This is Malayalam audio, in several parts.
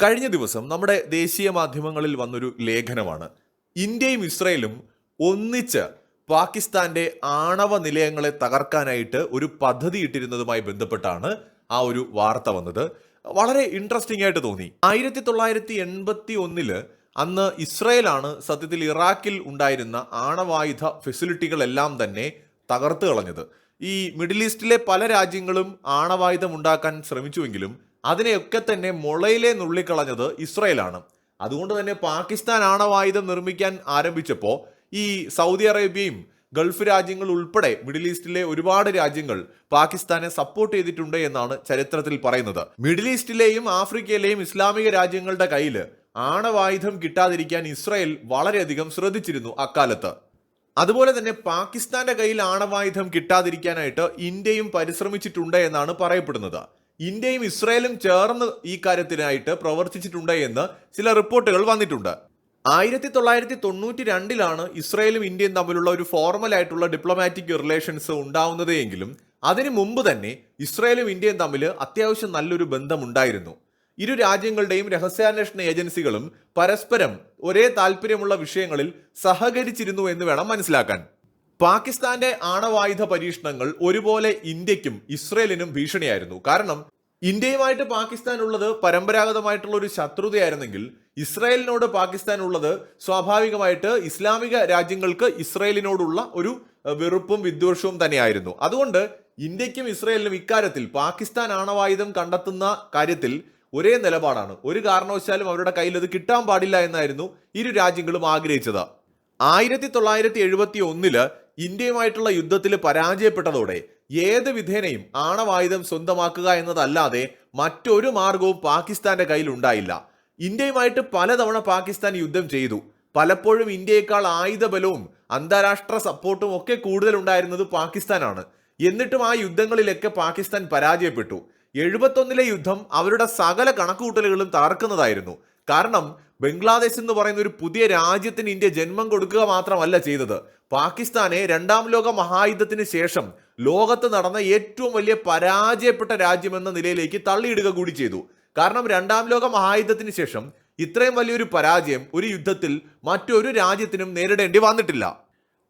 കഴിഞ്ഞ ദിവസം നമ്മുടെ ദേശീയ മാധ്യമങ്ങളിൽ വന്നൊരു ലേഖനമാണ്. ഇന്ത്യയും ഇസ്രയേലും ഒന്നിച്ച് പാകിസ്ഥാന്റെ ആണവ നിലയങ്ങളെ തകർക്കാനായിട്ട് ഒരു പദ്ധതി ഇട്ടിരുന്നതുമായി ബന്ധപ്പെട്ടാണ് ആ ഒരു വാർത്ത വന്നത്. വളരെ ഇൻട്രസ്റ്റിംഗ് ആയിട്ട് തോന്നി. 1981 അന്ന് ഇസ്രയേലാണ് സത്യത്തിൽ ഇറാഖിൽ ഉണ്ടായിരുന്ന ആണവായുധ ഫെസിലിറ്റികളെല്ലാം തന്നെ തകർത്ത് കളഞ്ഞത്. ഈ മിഡിൽ ഈസ്റ്റിലെ പല രാജ്യങ്ങളും ആണവായുധം ഉണ്ടാക്കാൻ ശ്രമിച്ചുവെങ്കിലും അതിനെയൊക്കെ തന്നെ മുളയിലെ നുള്ളിക്കളഞ്ഞത് ഇസ്രയേലാണ്. അതുകൊണ്ട് തന്നെ പാകിസ്ഥാൻ ആണവായുധം നിർമ്മിക്കാൻ ആരംഭിച്ചപ്പോൾ ഈ സൗദി അറേബ്യയും ഗൾഫ് രാജ്യങ്ങൾ ഉൾപ്പെടെ മിഡിൽ ഈസ്റ്റിലെ ഒരുപാട് രാജ്യങ്ങൾ പാകിസ്ഥാനെ സപ്പോർട്ട് ചെയ്തിട്ടുണ്ട് എന്നാണ് ചരിത്രത്തിൽ പറയുന്നത്. മിഡിൽ ഈസ്റ്റിലെയും ആഫ്രിക്കയിലെയും ഇസ്ലാമിക രാജ്യങ്ങളുടെ കയ്യിൽ ആണവായുധം കിട്ടാതിരിക്കാൻ ഇസ്രയേൽ വളരെയധികം ശ്രദ്ധിച്ചിരുന്നു അക്കാലത്ത്. അതുപോലെ തന്നെ പാകിസ്ഥാന്റെ കയ്യിൽ ആണവായുധം കിട്ടാതിരിക്കാനായിട്ട് ഇന്ത്യയും പരിശ്രമിച്ചിട്ടുണ്ട് എന്നാണ് പറയപ്പെടുന്നത്. ഇന്ത്യയും ഇസ്രയേലും ചേർന്ന് ഈ കാര്യത്തിനായിട്ട് പ്രവർത്തിച്ചിട്ടുണ്ട് എന്ന് ചില റിപ്പോർട്ടുകൾ വന്നിട്ടുണ്ട്. 1992 ഇസ്രയേലും ഇന്ത്യയും തമ്മിലുള്ള ഒരു ഫോർമൽ ആയിട്ടുള്ള ഡിപ്ലോമാറ്റിക് റിലേഷൻസ് ഉണ്ടാവുന്നത് എങ്കിലും അതിനു മുമ്പ് തന്നെ ഇസ്രയേലും ഇന്ത്യയും തമ്മിൽ അത്യാവശ്യം നല്ലൊരു ബന്ധമുണ്ടായിരുന്നു. ഇരു രാജ്യങ്ങളുടെയും രഹസ്യാന്വേഷണ ഏജൻസികളും പരസ്പരം ഒരേ താല്പര്യമുള്ള വിഷയങ്ങളിൽ സഹകരിച്ചിരുന്നു എന്ന് വേണം മനസ്സിലാക്കാൻ. പാകിസ്ഥാന്റെ ആണവായുധ പരീക്ഷണങ്ങൾ ഒരുപോലെ ഇന്ത്യക്കും ഇസ്രയേലിനും ഭീഷണിയായിരുന്നു. കാരണം ഇന്ത്യയുമായിട്ട് പാകിസ്ഥാൻ ഉള്ളത് പരമ്പരാഗതമായിട്ടുള്ള ഒരു ശത്രുതയായിരുന്നെങ്കിൽ ഇസ്രയേലിനോട് പാകിസ്ഥാൻ ഉള്ളത് സ്വാഭാവികമായിട്ട് ഇസ്ലാമിക രാജ്യങ്ങൾക്ക് ഇസ്രയേലിനോടുള്ള ഒരു വെറുപ്പും വിദ്വേഷവും തന്നെയായിരുന്നു. അതുകൊണ്ട് ഇന്ത്യക്കും ഇസ്രയേലിനും ഇക്കാര്യത്തിൽ പാകിസ്ഥാൻ ആണവായുധം കണ്ടെത്തുന്ന കാര്യത്തിൽ ഒരേ നിലപാടാണ്. ഒരു കാരണവശാലും അവരുടെ കയ്യിൽ അത് കിട്ടാൻ പാടില്ല എന്നായിരുന്നു ഇരു രാജ്യങ്ങളും ആഗ്രഹിച്ചത്. 1971 ഇന്ത്യയുമായിട്ടുള്ള യുദ്ധത്തിൽ പരാജയപ്പെട്ടതോടെ ഏത് വിധേനയും ആണവായുധം സ്വന്തമാക്കുക എന്നതല്ലാതെ മറ്റൊരു മാർഗവും പാകിസ്ഥാന്റെ കയ്യിൽ ഉണ്ടായില്ല. ഇന്ത്യയുമായിട്ട് പലതവണ പാകിസ്ഥാൻ യുദ്ധം ചെയ്തു. പലപ്പോഴും ഇന്ത്യയേക്കാൾ ആയുധബലവും അന്താരാഷ്ട്ര സപ്പോർട്ടും ഒക്കെ കൂടുതൽ ഉണ്ടായിരുന്നത് പാകിസ്ഥാനാണ്. എന്നിട്ടും ആ യുദ്ധങ്ങളിലൊക്കെ പാകിസ്ഥാൻ പരാജയപ്പെട്ടു. 71 യുദ്ധം അവരുടെ സകല കണക്കുകൂട്ടലുകളും തകർക്കുന്നതായിരുന്നു. കാരണം ബംഗ്ലാദേശ് എന്ന് പറയുന്ന ഒരു പുതിയ രാജ്യത്തിന് ഇന്ത്യ ജന്മം കൊടുക്കുക മാത്രമല്ല ചെയ്തത്, പാകിസ്ഥാനെ രണ്ടാം ലോക മഹായുദ്ധത്തിന് ശേഷം ലോകത്ത് നടന്ന ഏറ്റവും വലിയ പരാജയപ്പെട്ട രാജ്യമെന്ന നിലയിലേക്ക് തള്ളിയിടുക കൂടി ചെയ്തു. കാരണം രണ്ടാം ലോക മഹായുദ്ധത്തിന് ശേഷം ഇത്രയും വലിയൊരു പരാജയം ഒരു യുദ്ധത്തിൽ മറ്റൊരു രാജ്യത്തിനും നേരിടേണ്ടി വന്നിട്ടില്ല.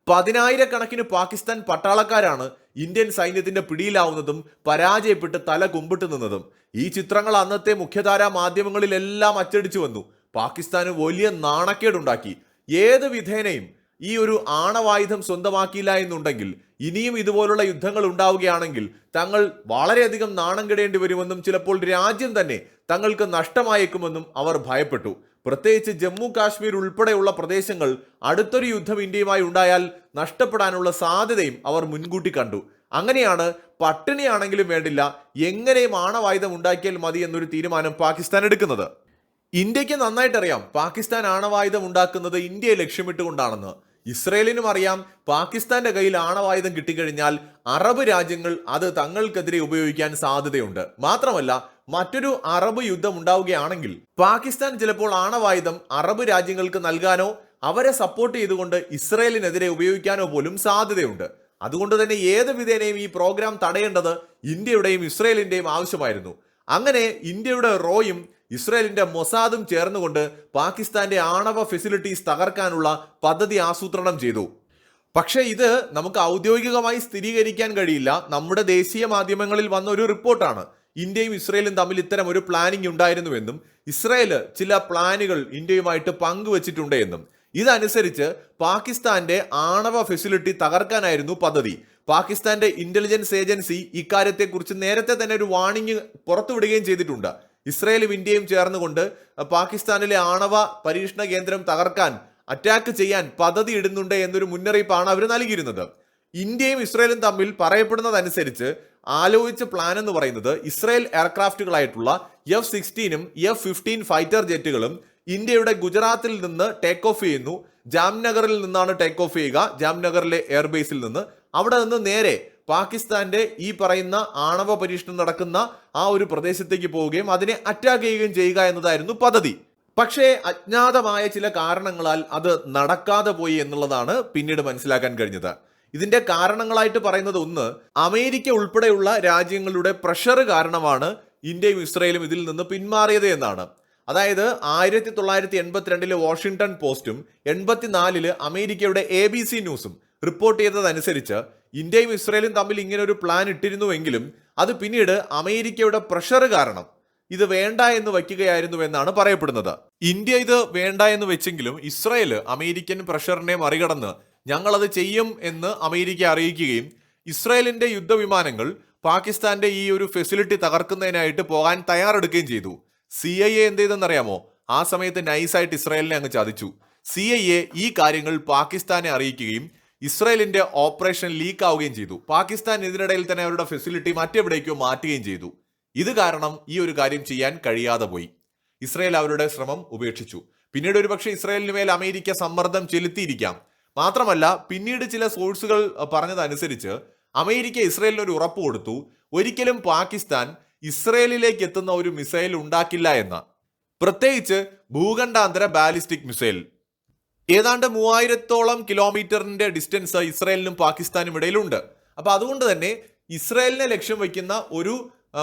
10,000 പാകിസ്ഥാൻ പട്ടാളക്കാരാണ് ഇന്ത്യൻ സൈന്യത്തിന്റെ പിടിയിലാവുന്നതും പരാജയപ്പെട്ട് തല കുമ്പിട്ട് നിന്നതും. ഈ ചിത്രങ്ങൾ അന്നത്തെ മുഖ്യധാരാ മാധ്യമങ്ങളിലെല്ലാം അച്ചടിച്ചു വന്നു. പാകിസ്ഥാന് വലിയ നാണക്കേടുണ്ടാക്കി. ഏത് വിധേനയും ഈ ഒരു ആണവായുധം സ്വന്തമാക്കിയില്ല എന്നുണ്ടെങ്കിൽ ഇനിയും ഇതുപോലുള്ള യുദ്ധങ്ങൾ ഉണ്ടാവുകയാണെങ്കിൽ തങ്ങൾ വളരെയധികം നാണം കെടേണ്ടി വരുമെന്നും ചിലപ്പോൾ രാജ്യം തന്നെ തങ്ങൾക്ക് നഷ്ടമായേക്കുമെന്നും അവർ ഭയപ്പെട്ടു. പ്രത്യേകിച്ച് ജമ്മു കാശ്മീർ ഉൾപ്പെടെയുള്ള പ്രദേശങ്ങൾ അടുത്തൊരു യുദ്ധം ഇന്ത്യയുമായി ഉണ്ടായാൽ നഷ്ടപ്പെടാനുള്ള സാധ്യതയും അവർ മുൻകൂട്ടി കണ്ടു. അങ്ങനെയാണ് പട്ടിണിയാണെങ്കിലും വേണ്ടില്ല, എങ്ങനെയും ആണവായുധം ഉണ്ടാക്കിയാൽ മതി എന്നൊരു തീരുമാനം പാകിസ്ഥാൻ എടുക്കുന്നത്. ഇന്ത്യക്ക് നന്നായിട്ടറിയാം പാകിസ്ഥാൻ ആണവായുധം ഉണ്ടാക്കുന്നത് ഇന്ത്യയെ ലക്ഷ്യമിട്ടുകൊണ്ടാണെന്ന്. ഇസ്രയേലിനും അറിയാം പാകിസ്ഥാന്റെ കയ്യിൽ ആണവായുധം കിട്ടിക്കഴിഞ്ഞാൽ അറബ് രാജ്യങ്ങൾ അത് തങ്ങൾക്കെതിരെ ഉപയോഗിക്കാൻ സാധ്യതയുണ്ട്. മാത്രമല്ല മറ്റൊരു അറബ് യുദ്ധം ഉണ്ടാവുകയാണെങ്കിൽ പാകിസ്ഥാൻ ചിലപ്പോൾ ആണവായുധം അറബ് രാജ്യങ്ങൾക്ക് നൽകാനോ അവരെ സപ്പോർട്ട് ചെയ്തുകൊണ്ട് ഇസ്രയേലിനെതിരെ ഉപയോഗിക്കാനോ പോലും സാധ്യതയുണ്ട്. അതുകൊണ്ട് തന്നെ ഏത് വിധേനയും ഈ പ്രോഗ്രാം തടയേണ്ടത് ഇന്ത്യയുടെയും ഇസ്രയേലിന്റെയും ആവശ്യമായിരുന്നു. അങ്ങനെ ഇന്ത്യയുടെ റോയും ഇസ്രയേലിന്റെ മൊസാദും ചേർന്നുകൊണ്ട് പാകിസ്ഥാന്റെ ആണവ ഫെസിലിറ്റീസ് തകർക്കാനുള്ള പദ്ധതി ആസൂത്രണം ചെയ്തു. പക്ഷേ ഇത് നമുക്ക് ഔദ്യോഗികമായി സ്ഥിരീകരിക്കാൻ കഴിയില്ല. നമ്മുടെ ദേശീയ മാധ്യമങ്ങളിൽ വന്ന ഒരു റിപ്പോർട്ടാണ്. ഇന്ത്യയും ഇസ്രയേലും തമ്മിൽ ഇത്തരം ഒരു പ്ലാനിംഗ് ഉണ്ടായിരുന്നുവെന്നും ഇസ്രയേൽ ചില പ്ലാനുകൾ ഇന്ത്യയുമായിട്ട് പങ്കുവച്ചിട്ടുണ്ട് എന്നും. ഇതനുസരിച്ച് പാകിസ്ഥാന്റെ ആണവ ഫെസിലിറ്റി തകർക്കാനായിരുന്നു പദ്ധതി. പാകിസ്ഥാന്റെ ഇന്റലിജൻസ് ഏജൻസി ഇക്കാര്യത്തെക്കുറിച്ച് നേരത്തെ തന്നെ ഒരു വാർണിംഗ് പുറത്തുവിടുകയും ചെയ്തിട്ടുണ്ട്. ഇസ്രയേലും ഇന്ത്യയും ചേർന്നുകൊണ്ട് പാകിസ്ഥാനിലെ ആണവ പരീക്ഷണ കേന്ദ്രം തകർക്കാൻ അറ്റാക്ക് ചെയ്യാൻ പദ്ധതി ഇടുന്നുണ്ട് എന്നൊരു മുന്നറിയിപ്പാണ് അവർ നൽകിയിരുന്നത്. ഇന്ത്യയും ഇസ്രയേലും തമ്മിൽ പറയപ്പെടുന്നതനുസരിച്ച് ആലോചിച്ച പ്ലാൻ എന്ന് പറയുന്നത് ഇസ്രയേൽ എയർക്രാഫ്റ്റുകളായിട്ടുള്ള F-16ഉം F-15 ഫൈറ്റർ ജെറ്റുകളും ഇന്ത്യയുടെ ഗുജറാത്തിൽ നിന്ന് ടേക്ക് ഓഫ് ചെയ്യുന്നു. ജാംനഗറിൽ നിന്നാണ് ടേക്ക് ഓഫ് ചെയ്യുക, ജാംനഗറിലെ എയർബേസിൽ നിന്ന്. അവിടെ നിന്ന് നേരെ പാകിസ്ഥാന്റെ ഈ പറയുന്ന ആണവ പരീക്ഷണം നടക്കുന്ന ആ ഒരു പ്രദേശത്തേക്ക് പോവുകയും അതിനെ അറ്റാക്ക് ചെയ്യുകയും ചെയ്യുക എന്നതായിരുന്നു പദ്ധതി. പക്ഷേ അജ്ഞാതമായ ചില കാരണങ്ങളാൽ അത് നടക്കാതെ പോയി എന്നുള്ളതാണ് പിന്നീട് മനസ്സിലാക്കാൻ കഴിഞ്ഞത്. ഇതിന്റെ കാരണങ്ങളായിട്ട് പറയുന്നത് ഒന്ന്, അമേരിക്ക ഉൾപ്പെടെയുള്ള രാജ്യങ്ങളുടെ പ്രഷർ കാരണമാണ് ഇന്ത്യയും ഇസ്രയേലും ഇതിൽ നിന്ന് പിന്മാറിയത് എന്നാണ്. അതായത് 1982 വാഷിംഗ്ടൺ പോസ്റ്റും 84 അമേരിക്കയുടെ ABC ന്യൂസും റിപ്പോർട്ട് ചെയ്തതനുസരിച്ച് ഇന്ത്യയും ഇസ്രയേലും തമ്മിൽ ഇങ്ങനെ ഒരു പ്ലാൻ ഇട്ടിരുന്നുവെങ്കിലും അത് പിന്നീട് അമേരിക്കയുടെ പ്രഷർ കാരണം ഇത് വേണ്ട എന്ന് വയ്ക്കുകയായിരുന്നു എന്നാണ് പറയപ്പെടുന്നത്. ഇന്ത്യ ഇത് വേണ്ട എന്ന് വെച്ചെങ്കിലും ഇസ്രയേൽ അമേരിക്കൻ പ്രഷറിനെ മറികടന്ന് ഞങ്ങളത് ചെയ്യും എന്ന് അമേരിക്ക അറിയിക്കുകയും ഇസ്രയേലിന്റെ യുദ്ധവിമാനങ്ങൾ പാകിസ്ഥാന്റെ ഈ ഒരു ഫെസിലിറ്റി തകർക്കുന്നതിനായിട്ട് പോകാൻ തയ്യാറെടുക്കുകയും ചെയ്തു. CIA എന്ത് ചെയ്തെന്നറിയാമോ? ആ സമയത്ത് നൈസായിട്ട് ഇസ്രയേലിനെ അങ്ങ് ചതിച്ചു. CIA ഈ കാര്യങ്ങൾ പാകിസ്ഥാനെ അറിയിക്കുകയും ഇസ്രയേലിന്റെ ഓപ്പറേഷൻ ലീക്ക് ആവുകയും ചെയ്തു. പാകിസ്ഥാൻ ഇതിനിടയിൽ തന്നെ അവരുടെ ഫെസിലിറ്റി മറ്റെവിടേക്കോ മാറ്റുകയും ചെയ്തു. ഇത് കാരണം ഈ ഒരു കാര്യം ചെയ്യാൻ കഴിയാതെ പോയി. ഇസ്രയേൽ അവരുടെ ശ്രമം ഉപേക്ഷിച്ചു. പിന്നീട് ഒരുപക്ഷെ ഇസ്രയേലിന് മേൽ അമേരിക്ക സമ്മർദ്ദം ചെലുത്തിയിരിക്കാം. മാത്രമല്ല പിന്നീട് ചില സോഴ്സുകൾ പറഞ്ഞതനുസരിച്ച് അമേരിക്ക ഇസ്രയേലിന് ഒരു ഉറപ്പ് കൊടുത്തു, ഒരിക്കലും പാകിസ്ഥാൻ ഇസ്രയേലിലേക്ക് എത്തുന്ന ഒരു മിസൈൽ ഉണ്ടാക്കില്ല എന്ന്. പ്രത്യേകിച്ച് ഭൂഖണ്ഡാന്തര ബാലിസ്റ്റിക് മിസൈൽ. ഏതാണ്ട് 3000-ഓളം കിലോമീറ്ററിന്റെ ഡിസ്റ്റൻസ് ഇസ്രയേലിനും പാകിസ്ഥാനും ഇടയിലുണ്ട്. അപ്പൊ അതുകൊണ്ട് തന്നെ ഇസ്രയേലിനെ ലക്ഷ്യം വയ്ക്കുന്ന ഒരു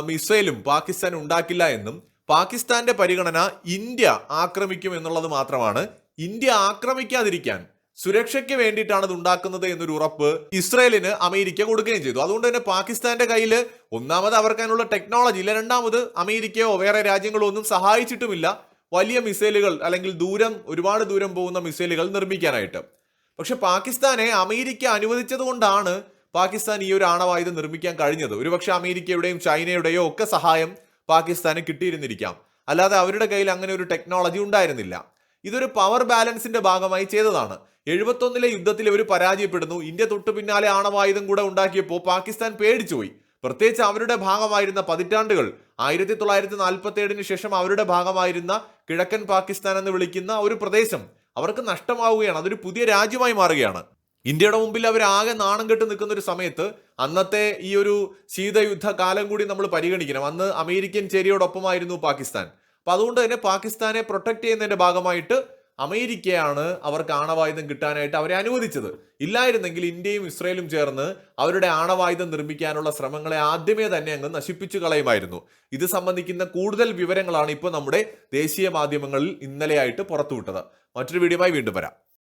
മിസൈലും പാകിസ്ഥാൻ ഉണ്ടാക്കില്ല എന്നും പാകിസ്ഥാന്റെ പരിഗണന ഇന്ത്യ ആക്രമിക്കും എന്നുള്ളത് മാത്രമാണ്. ഇന്ത്യ ആക്രമിക്കാതിരിക്കാൻ സുരക്ഷയ്ക്ക് വേണ്ടിയിട്ടാണ് ഇത് ഉണ്ടാക്കുന്നത് എന്നൊരു ഉറപ്പ് ഇസ്രയേലിന് അമേരിക്ക കൊടുക്കുകയും ചെയ്തു. അതുകൊണ്ട് തന്നെ പാകിസ്ഥാന്റെ കയ്യിൽ ഒന്നാമത് അവർക്ക് അതിനുള്ള ടെക്നോളജി ഇല്ല, രണ്ടാമത് അമേരിക്കയോ വേറെ രാജ്യങ്ങളോ ഒന്നും സഹായിച്ചിട്ടുമില്ല വലിയ മിസൈലുകൾ അല്ലെങ്കിൽ ഒരുപാട് ദൂരം പോകുന്ന മിസൈലുകൾ നിർമ്മിക്കാനായിട്ട്. പക്ഷെ പാകിസ്ഥാനെ അമേരിക്ക അനുവദിച്ചത് കൊണ്ടാണ് പാകിസ്ഥാൻ ഈ ഒരു ആണവായുധം നിർമ്മിക്കാൻ കഴിഞ്ഞത്. ഒരുപക്ഷെ അമേരിക്കയുടെയും ചൈനയുടെയോ ഒക്കെ സഹായം പാകിസ്ഥാന് കിട്ടിയിരുന്നിരിക്കാം. അല്ലാതെ അവരുടെ കയ്യിൽ അങ്ങനെ ഒരു ടെക്നോളജി ഉണ്ടായിരുന്നില്ല. ഇതൊരു പവർ ബാലൻസിന്റെ ഭാഗമായി ചെയ്തതാണ്. 71 യുദ്ധത്തിൽ ഇവർ പരാജയപ്പെടുന്നു. ഇന്ത്യ തൊട്ടു പിന്നാലെ ആണവായുധം കൂടെ ഉണ്ടാക്കിയപ്പോൾ പാകിസ്ഥാൻ പേടിച്ചുപോയി. പ്രത്യേകിച്ച് അവരുടെ ഭാഗമായിരുന്ന പതിറ്റാണ്ടുകൾ 1947 ശേഷം അവരുടെ ഭാഗമായിരുന്ന കിഴക്കൻ പാകിസ്ഥാൻ എന്ന് വിളിക്കുന്ന ഒരു പ്രദേശം അവർക്ക് നഷ്ടമാവുകയാണ്. അതൊരു പുതിയ രാജ്യമായി മാറുകയാണ്. ഇന്ത്യയുടെ മുമ്പിൽ അവർ ആകെ നാണം കെട്ട് നിൽക്കുന്ന ഒരു സമയത്ത് അന്നത്തെ ഈ ഒരു ശീതയുദ്ധ കാലം കൂടി നമ്മൾ പരിഗണിക്കണം. അന്ന് അമേരിക്കൻ ചേരിയോടൊപ്പമായിരുന്നു പാകിസ്ഥാൻ. അപ്പൊ അതുകൊണ്ട് തന്നെ പാകിസ്ഥാനെ പ്രൊട്ടക്ട് ചെയ്യുന്നതിന്റെ ഭാഗമായിട്ട് അമേരിക്കയാണ് അവർക്ക് ആണവായുധം കിട്ടാനായിട്ട് അവരെ അനുവദിച്ചത്. ഇല്ലായിരുന്നെങ്കിൽ ഇന്ത്യയും ഇസ്രയേലും ചേർന്ന് അവരുടെ ആണവായുധം നിർമ്മിക്കാനുള്ള ശ്രമങ്ങളെ ആദ്യമേ തന്നെ അങ്ങ് നശിപ്പിച്ചു കളയുമായിരുന്നു. ഇത് സംബന്ധിക്കുന്ന കൂടുതൽ വിവരങ്ങളാണ് ഇപ്പോൾ നമ്മുടെ ദേശീയ മാധ്യമങ്ങളിൽ ഇന്നലെയായിട്ട് പുറത്തുവിട്ടത്. മറ്റൊരു വീഡിയോയുമായി വീണ്ടും വരാം.